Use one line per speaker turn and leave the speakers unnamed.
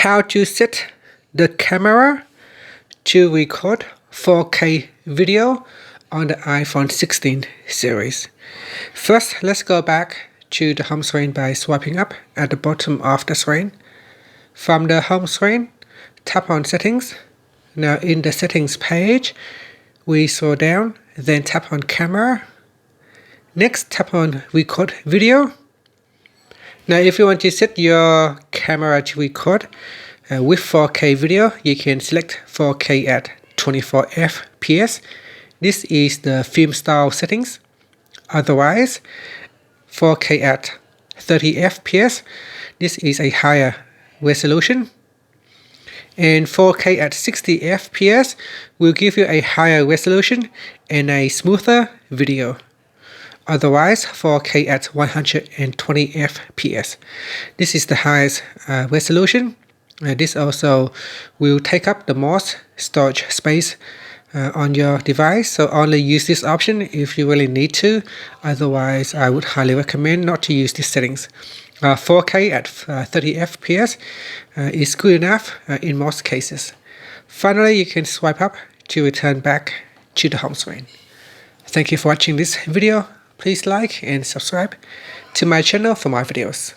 how to set the camera to record 4K video on the iPhone 16 series. First, let's go back to the home screen by swiping up at the bottom of the screen. From the home screen, tap on Settings. Now in the Settings page, we scroll down, then tap on Camera. Next, tap on Record Video. Now if you want to set your camera to record with 4K video, you can select 4K at 24 FPS. This is the film style settings. Otherwise, 4K at 30 FPS. This is a higher resolution. And 4K at 60 FPS will give you a higher resolution and a smoother video. Otherwise, 4K at 120 FPS. This is the highest resolution. This also will take up the most storage space on your device, so only use this option if you really need to. Otherwise, I would highly recommend not to use these settings. 4K at 30 FPS is good enough in most cases. Finally, you can swipe up to return back to the home screen. Thank you for watching this video. Please like and subscribe to my channel for more videos.